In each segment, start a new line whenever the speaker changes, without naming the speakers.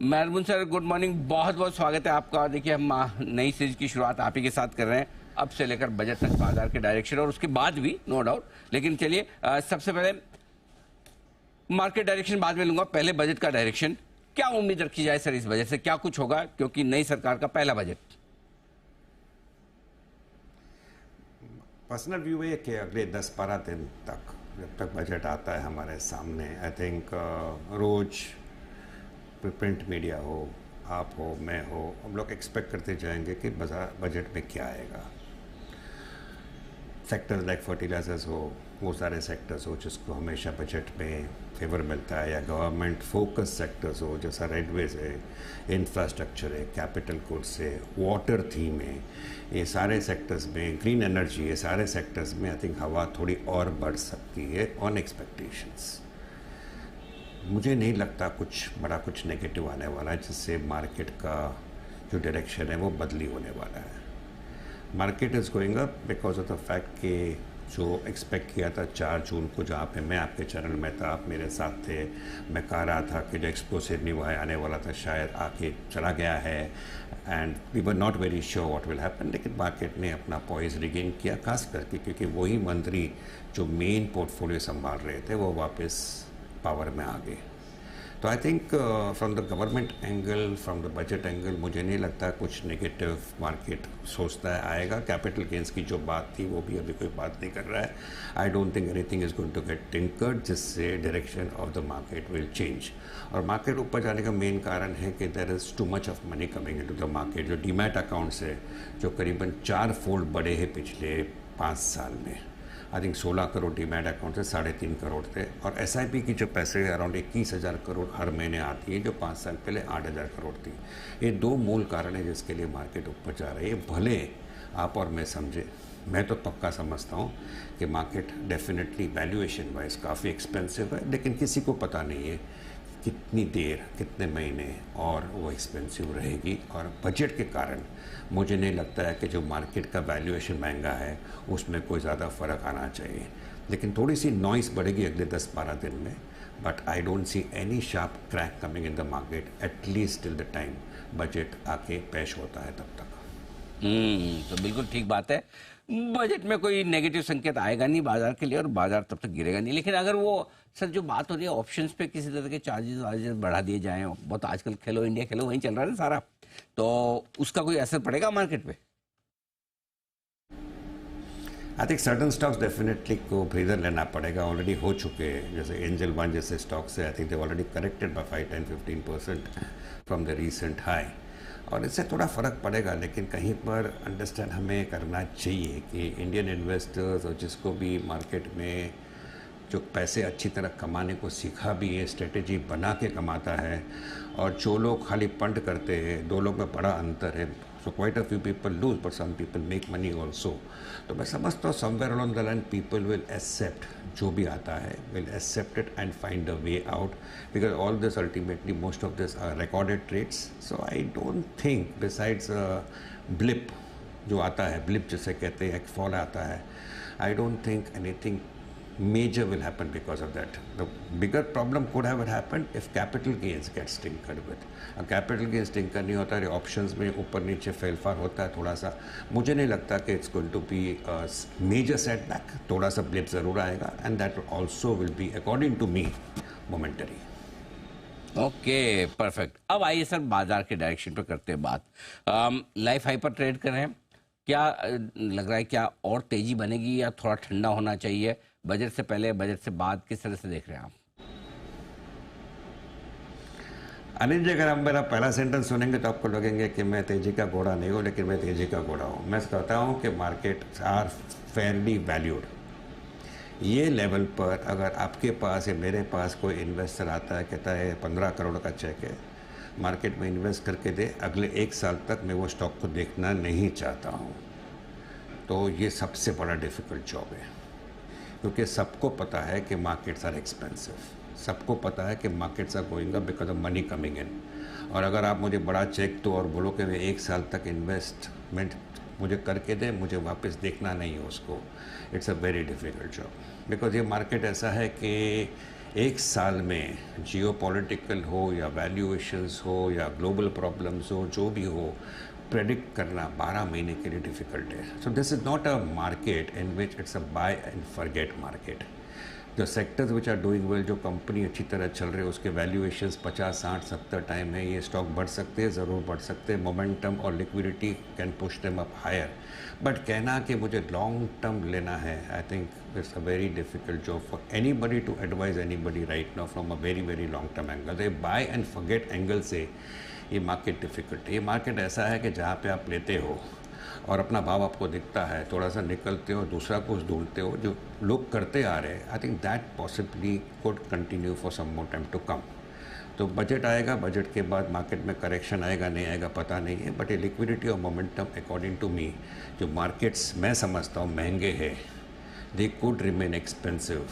मेहरबान sir, good morning. बहुत बहुत स्वागत है आपका। देखिए, हम नई सीरीज की शुरुआत आप ही के साथ कर रहे हैं, अब से लेकर बजट तक बाजार के डायरेक्शन और उसके बाद भी, नो डाउट। लेकिन चलिए, सबसे पहले मार्केट डायरेक्शन बाद में लूंगा, पहले बजट का डायरेक्शन। क्या उम्मीद रखी जाए सर इस बजट से? क्या कुछ होगा, क्योंकि नई सरकार का पहला बजट?
पर्सनल व्यू है कि अगले 10-12 दिन तक जब तक बजट आता है हमारे सामने, आई थिंक रोज प्रिंट मीडिया हो, आप हो, मैं हो, हम लोग एक्सपेक्ट करते जाएंगे कि बजट में क्या आएगा। सेक्टर्स लाइक फर्टिलाइजर्स हो, वो सारे सेक्टर्स हो जिसको हमेशा बजट में फेवर मिलता है, या गवर्नमेंट फोकस सेक्टर्स हो जैसा रेलवेज है, इंफ्रास्ट्रक्चर है, कैपिटल गुड्स है, वाटर थीम है, ये सारे सेक्टर्स में, ग्रीन एनर्जी, ये सारे सेक्टर्स में आई थिंक हवा थोड़ी और बढ़ सकती है ऑन एक्सपेक्टेशंस। मुझे नहीं लगता कुछ नेगेटिव आने वाला है जिससे मार्केट का जो डायरेक्शन है वो बदली होने वाला है। Market is going up because of the fact कि जो एक्सपेक्ट किया था 4 जून को, जहाँ पे मैं आपके चैनल में था, आप मेरे साथ थे, मैं कह रहा था कि जो एक्सप्लोसिव न्यू हाई आने वाला था शायद आके चला गया है, and we were not very sure what will happen. लेकिन मार्केट ने अपना पॉइज रिगेन किया, खास करके क्योंकि वही मंत्री जो मेन पोर्टफोलियो संभाल रहे थे वो वापस पावर में आ गए। तो I think from the government angle, from the budget angle, मुझे नहीं लगता कुछ नेगेटिव मार्केट सोचता है आएगा। कैपिटल गेंस की जो बात थी वो भी अभी कोई बात नहीं कर रहा है। I don't think anything is going to get tinkered जिससे direction of the market will change. और मार्केट ऊपर जाने का मेन कारण है कि there is too much of money coming into the market. जो डीमैट अकाउंट्स है जो करीबन 4 फोल्ड बढ़े हैं पिछले 5 साल में, I think 16 crore demat account से 3.5 करोड़ थे, और SIP की जो पैसे अराउंड 21,000 करोड़ हर महीने आती है जो 5 साल पहले 8,000 करोड़ थी। ये 2 मूल कारण है जिसके लिए मार्केट ऊपर जा रही है। भले आप और मैं समझे, मैं तो पक्का समझता हूँ कि मार्केट डेफिनेटली वैल्यूएशन वाइज काफ़ी एक्सपेंसिव है, लेकिन किसी को पता नहीं है कितनी देर, कितने महीने और वो एक्सपेंसिव रहेगी। और बजट के कारण मुझे नहीं लगता है कि जो मार्केट का वैल्यूएशन महंगा है उसमें कोई ज़्यादा फ़र्क आना चाहिए। लेकिन थोड़ी सी नॉइस बढ़ेगी अगले 10-12 दिन में, but I don't see any sharp crack coming in the market at least till the time budget आके पेश होता है तब तक।
तो बिल्कुल ठीक बात है। बजट में कोई नेगेटिव संकेत आएगा नहीं बाजार के लिए, और बाजार तब तक गिरेगा नहीं। लेकिन अगर वो सर जो बात हो रही है ऑप्शंस पे किसी तरह के चार्जेस बढ़ा दिए जाएं, बहुत आजकल खेलो इंडिया खेलो वहीं चल रहा है ना सारा, तो उसका कोई असर पड़ेगा मार्केट पे?
I think certain stocks definitely को ब्रीदर लेना पड़ेगा, ऑलरेडी हो चुके हैं। जैसे एंजल वन जैसे स्टॉक्स है, I think they already corrected bye 5-10-15% from the recent high, और इससे थोड़ा फ़र्क पड़ेगा। लेकिन कहीं पर अंडरस्टैंड हमें करना चाहिए कि इंडियन इन्वेस्टर्स और जिसको भी मार्केट में जो पैसे अच्छी तरह कमाने को सीखा भी है, स्ट्रेटेजी बना के कमाता है, और जो लोग खाली पंड करते हैं, 2 लोग में बड़ा अंतर है। So quite a few people lose but some people make money also. तो मैं समझता हूँ somewhere along the line people will accept जो भी आता है, will accept it and find a way out, because all this ultimately most of this are recorded trades. So I don't think besides blip जो आता है, blip जिसे कहते हैं, एक फॉल आता है, I don't think anything major will happen because of that. The bigger problem could have happened if capital gains gets tinkered with. अब capital gains tinker नहीं होता है, options में ऊपर नीचे फेरफार होता है थोड़ा सा। मुझे नहीं लगता कि it's going to be a major setback, थोड़ा सा blip ज़रूर आएगा, and that also will be according to me momentary.
Okay, perfect. अब आइए सर बाजार के डायरेक्शन पर करते हैं बात। लाइफ हाई पर ट्रेड कर रहे हैं, क्या लग रहा है, क्या और तेजी बनेगी या थोड़ा ठंडा होना चाहिए? बजट से पहले, बजट से बाद, किस तरह से देख रहे हैं आप?
अनिल जी, अगर आप मेरा पहला सेंटेंस सुनेंगे तो आपको लगेंगे कि मैं तेजी का घोड़ा नहीं हूँ, लेकिन मैं तेजी का घोड़ा हूँ। मैं कहता हूँ कि मार्केट आर फेयरली वैल्यूड। ये लेवल पर अगर आपके पास या मेरे पास कोई इन्वेस्टर आता है, कहता है 15 करोड़ का चेक है, मार्केट में इन्वेस्ट करके दे, अगले 1 साल तक मैं वो स्टॉक को देखना नहीं चाहता हूँ, तो ये सबसे बड़ा डिफ़िकल्ट जॉब है। क्योंकि सबको पता है कि मार्केट्स आर एक्सपेंसिव, सबको पता है कि markets are going up because of money coming in. और अगर आप मुझे बड़ा चेक दो और बोलो कि मैं 1 साल तक इन्वेस्टमेंट मुझे करके दे, मुझे वापस देखना नहीं है उसको, it's a very difficult job. Because ये मार्केट ऐसा है कि एक साल में जियोपॉलिटिकल हो या वैल्यूएशंस हो या ग्लोबल प्रॉब्लम्स हो, जो भी हो, प्रेडिक्ट करना 12 महीने के लिए डिफ़िकल्ट है. So this is not a market in which it's a buy and forget market. जो sectors which are doing well, जो कंपनी अच्छी तरह चल रहे हैं, उसके वैल्यूएशंस 50, 60, 70 टाइम है. ये स्टॉक बढ़ सकते हैं, ज़रूर बढ़ सकते हैं. मोमेंटम और liquidity can push them up higher. But कहना कि मुझे लॉन्ग टर्म लेना है, I think it's a very difficult job for anybody to advise anybody right now from a very very long term angle. तो buy and forget angle से ये market difficult है. ये मार्केट ऐसा है कि जहाँ पे आप लेते हो और अपना भाव आपको दिखता है, थोड़ा सा निकलते हो, दूसरा कुछ ढूंढते हो, जो लोग करते आ रहे हैं. I think that possibly could continue for some more time to come. तो बजट आएगा, बजट के बाद मार्केट में करेक्शन आएगा नहीं आएगा पता नहीं है. बट ये लिक्विडिटी और मोमेंटम अकॉर्डिंग टू मी, जो मार्केट्स मैं समझता हूँ महंगे हैं, they could remain expensive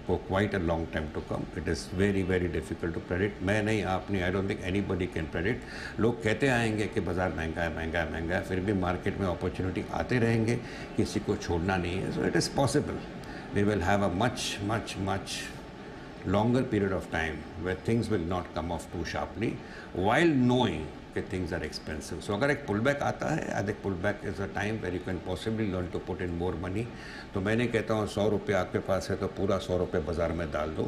for quite a long time to come. It is very very difficult to predict. मैं नहीं, आप नहीं, I don't think anybody can predict. लोग कहते आएंगे कि बाज़ार महंगा है महंगा है महंगा है, फिर भी मार्केट में अपॉर्चुनिटी आते रहेंगे, किसी को छोड़ना नहीं है. So it is possible. We will have a much longer period of time where things will not come off too sharply while knowing कि things are expensive. So अगर एक पुलबैक आता है, I think pullback is a time where you can possibly learn to put in more money. तो मैं नहीं कहता हूँ 100 रुपये आपके पास है तो पूरा 100 रुपये बाजार में डाल दो.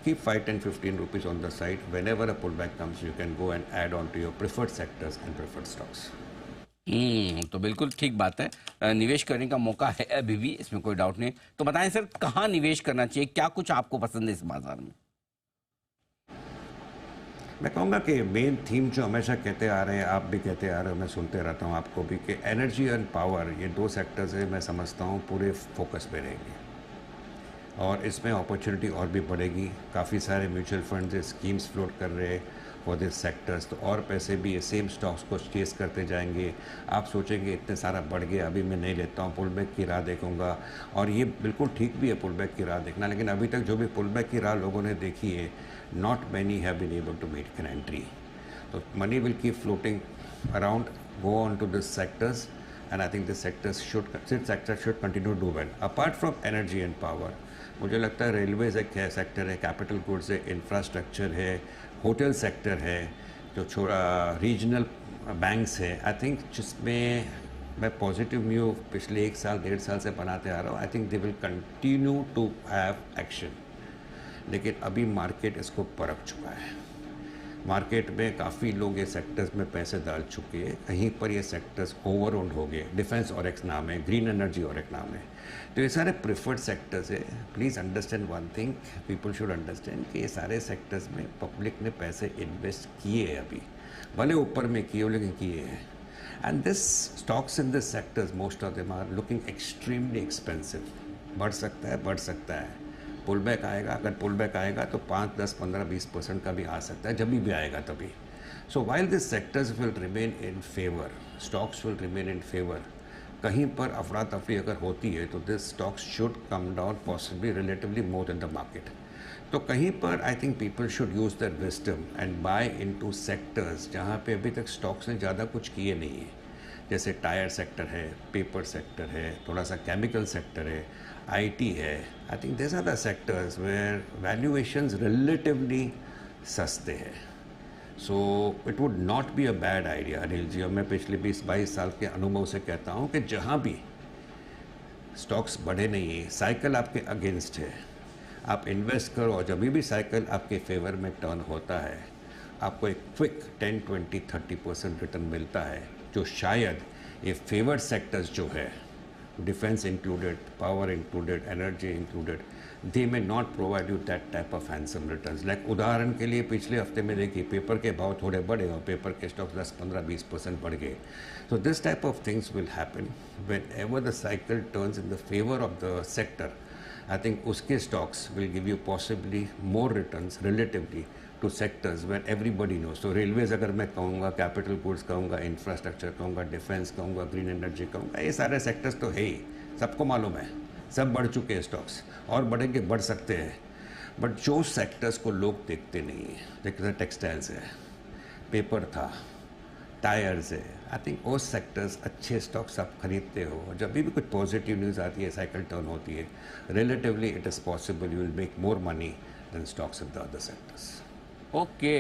Keep 5, 10, 15 rupees on the side. Whenever a pullback comes you can go and add on to your preferred sectors and preferred stocks.
तो बिल्कुल ठीक बात है. निवेश करने का मौका है अभी भी, इसमें कोई डाउट नहीं. तो बताएं सर, कहाँ निवेश करना चाहिए, क्या कुछ आपको पसंद है इस बाजार में?
मैं कहूँगा कि मेन थीम जो हमेशा कहते आ रहे हैं, आप भी कहते आ रहे हो, मैं सुनते रहता हूँ आपको भी, कि एनर्जी एंड पावर, ये 2 सेक्टर्स है, मैं समझता हूँ पूरे फोकस पे रहेंगे और इसमें अपॉर्चुनिटी और भी बढ़ेगी. काफ़ी सारे म्यूचुअल फंड स्कीम्स फ्लोट कर रहे हैं फॉर दिस सेक्टर्स, तो और पैसे भी ये सेम स्टॉक्स को चेस करते जाएंगे. आप सोचेंगे इतने सारा बढ़ गया, अभी मैं नहीं लेता हूँ, पुलबैक की राह देखूंगा. और ये बिल्कुल ठीक भी है पुलबैक की राह देखना, लेकिन अभी तक जो भी पुलबैक की राह लोगों ने देखी है, not many have been able to make an entry. So money will keep floating around, go on to these sectors, and I think this sector should continue to do well. Apart from energy and power, मुझे लगता है railways एक sector है, capital goods है, infrastructure है, hotel sector है, जो छोटा रीजनल बैंक्स है. आई थिंक जिसमें मैं पॉजिटिव व्यू पिछले 1 साल 1.5 साल से बनाते आ रहा हूँ. I think they will continue to have action. लेकिन अभी मार्केट इसको परख चुका है. मार्केट में काफ़ी लोग ये सेक्टर्स में पैसे डाल चुके हैं. कहीं पर ये सेक्टर्स ओवर ओन्ड हो गए. डिफेंस और एक नाम है, ग्रीन एनर्जी और एक नाम है. तो ये सारे प्रिफर्ड सेक्टर्स है. Please understand one thing, people should understand कि ये सारे सेक्टर्स में पब्लिक ने पैसे इन्वेस्ट किए हैं. अभी भले ऊपर में किए हो, लेकिन किए हैं. And this stocks in this sectors, most of them are looking extremely expensive. बढ़ सकता है, बढ़ सकता है. पुलबैक आएगा, अगर पुलबैक आएगा तो 5, 10, 15, 20% का भी आ सकता है, जब भी आएगा तभी. So while this sectors will remain in favour, stocks will remain in favour. कहीं पर अफरा तफरी अगर होती है तो this stocks should come down possibly relatively more than the market. तो कहीं पर I think people should use their wisdom and buy into sectors जहाँ पे अभी तक स्टॉक्स ने ज़्यादा कुछ किए नहीं है. जैसे टायर सेक्टर है, पेपर सेक्टर है, थोड़ा सा केमिकल सेक्टर है, आईटी है. I think this are the sectors where valuations relatively सस्ते हैं. So it would not be a bad idea Anil ji. और मैं पिछले 20-22 साल के अनुभव से कहता हूँ कि जहाँ भी स्टॉक्स बढ़े नहीं है, साइकिल आपके अगेंस्ट है, आप इन्वेस्ट करो. और जब भी साइकिल आपके फेवर में टर्न होता है, आपको एक क्विक 10, 20, 30% रिटर्न मिलता है, जो शायद ये फेवर्ड सेक्टर्स जो है, defence included, power included, energy included, they may not provide you that type of handsome returns. Like उदाहरण के लिए पिछले हफ्ते में देखिए पेपर के भाव थोड़े बढ़े और पेपर के स्टॉक्स 10, 15, 20% बढ़ गए. So this type of things will happen whenever the cycle turns in the favour of the sector. I think उसके stocks will give you possibly more returns relatively to sectors when everybody knows. तो railways अगर मैं कहूँगा, capital goods कहूँगा, infrastructure कहूँगा, defence कहूँगा, green energy कहूँगा, ये सारे सेक्टर्स तो है ही, सबको मालूम है, सब बढ़ चुके हैं स्टॉक्स और बढ़ेंगे, बढ़ सकते हैं. बट जो सेक्टर्स को लोग देखते नहीं हैं, जैसे टेक्सटाइल्स है, पेपर था, टायर्स है, आई थिंक वो सेक्टर्स अच्छे स्टॉक्स आप खरीदते हो. जब भी कुछ पॉजिटिव न्यूज़ आती है, साइकिल टर्न होती है, relatively it is possible you will make more money then stocks of the other sectors.
Okay